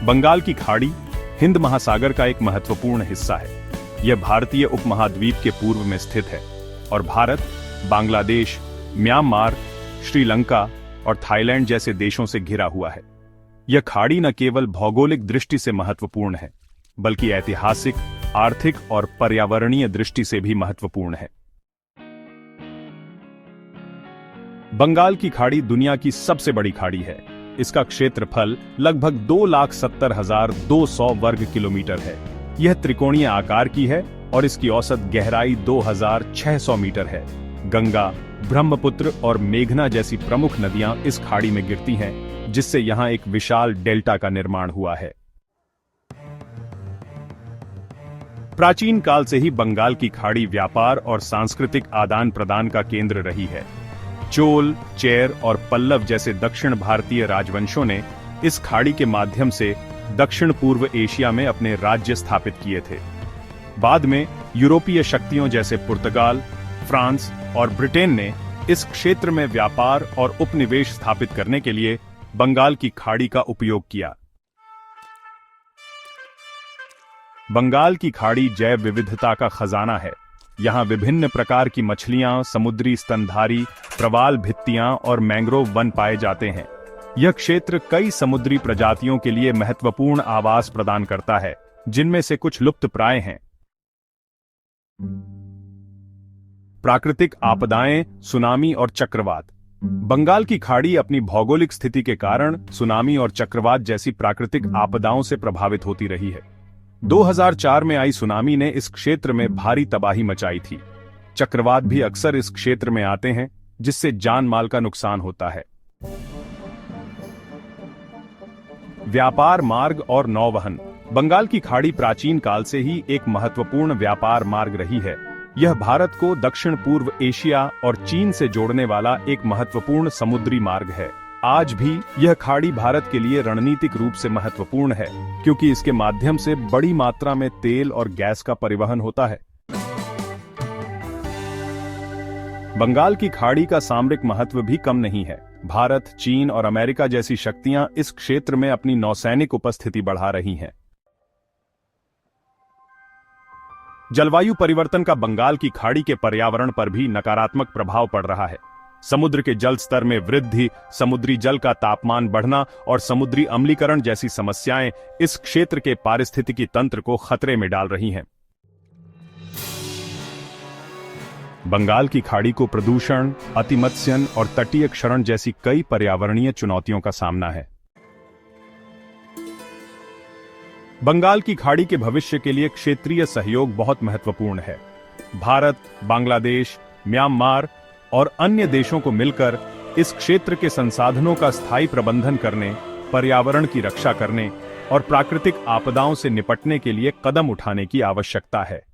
बंगाल की खाड़ी हिंद महासागर का एक महत्वपूर्ण हिस्सा है। यह भारतीय उपमहाद्वीप के पूर्व में स्थित है और भारत, बांग्लादेश, म्यांमार, श्रीलंका और थाईलैंड जैसे देशों से घिरा हुआ है। यह खाड़ी न केवल भौगोलिक दृष्टि से महत्वपूर्ण है, बल्कि ऐतिहासिक, आर्थिक और पर्यावरणीय दृष्टि से भी महत्वपूर्ण है। बंगाल की खाड़ी दुनिया की सबसे बड़ी खाड़ी है। इसका क्षेत्रफल लगभग 2,70,200 वर्ग किलोमीटर है। यह त्रिकोणीय आकार की है और इसकी औसत गहराई 2,600 मीटर है। गंगा, ब्रह्मपुत्र और मेघना जैसी प्रमुख नदियां इस खाड़ी में गिरती हैं, जिससे यहां एक विशाल डेल्टा का निर्माण हुआ है। प्राचीन काल से ही बंगाल की खाड़ी व्यापार और सांस्कृतिक आदान प्रदान का केंद्र रही है। चोल, चेर और पल्लव जैसे दक्षिण भारतीय राजवंशों ने इस खाड़ी के माध्यम से दक्षिण पूर्व एशिया में अपने राज्य स्थापित किए थे। बाद में यूरोपीय शक्तियों जैसे पुर्तगाल, फ्रांस और ब्रिटेन ने इस क्षेत्र में व्यापार और उपनिवेश स्थापित करने के लिए बंगाल की खाड़ी का उपयोग किया। बंगाल की खाड़ी जैव विविधता का खजाना है। यहाँ विभिन्न प्रकार की मछलियां, समुद्री स्तनधारी, प्रवाल भित्तियां और मैंग्रोव वन पाए जाते हैं। यह क्षेत्र कई समुद्री प्रजातियों के लिए महत्वपूर्ण आवास प्रदान करता है, जिनमें से कुछ लुप्तप्राय हैं। प्राकृतिक आपदाएं, सुनामी और चक्रवात। बंगाल की खाड़ी अपनी भौगोलिक स्थिति के कारण सुनामी और चक्रवात जैसी प्राकृतिक आपदाओं से प्रभावित होती रही है। 2004 में आई सुनामी ने इस क्षेत्र में भारी तबाही मचाई थी। चक्रवात भी अक्सर इस क्षेत्र में आते हैं, जिससे जान माल का नुकसान होता है। व्यापार मार्ग और नौवहन। बंगाल की खाड़ी प्राचीन काल से ही एक महत्वपूर्ण व्यापार मार्ग रही है। यह भारत को दक्षिण पूर्व एशिया और चीन से जोड़ने वाला एक महत्वपूर्ण समुद्री मार्ग है। आज भी यह खाड़ी भारत के लिए रणनीतिक रूप से महत्वपूर्ण है, क्योंकि इसके माध्यम से बड़ी मात्रा में तेल और गैस का परिवहन होता है। बंगाल की खाड़ी का सामरिक महत्व भी कम नहीं है। भारत, चीन और अमेरिका जैसी शक्तियां इस क्षेत्र में अपनी नौसैनिक उपस्थिति बढ़ा रही हैं। जलवायु परिवर्तन का बंगाल की खाड़ी के पर्यावरण पर भी नकारात्मक प्रभाव पड़ रहा है। समुद्र के जल स्तर में वृद्धि, समुद्री जल का तापमान बढ़ना और समुद्री अम्लीकरण जैसी समस्याएं इस क्षेत्र के पारिस्थितिकी तंत्र को खतरे में डाल रही हैं। बंगाल की खाड़ी को प्रदूषण, अतिमत्स्यन और तटीय क्षरण जैसी कई पर्यावरणीय चुनौतियों का सामना है। बंगाल की खाड़ी के भविष्य के लिए क्षेत्रीय सहयोग बहुत महत्वपूर्ण है। भारत, बांग्लादेश, म्यांमार और अन्य देशों को मिलकर इस क्षेत्र के संसाधनों का स्थायी प्रबंधन करने, पर्यावरण की रक्षा करने और प्राकृतिक आपदाओं से निपटने के लिए कदम उठाने की आवश्यकता है।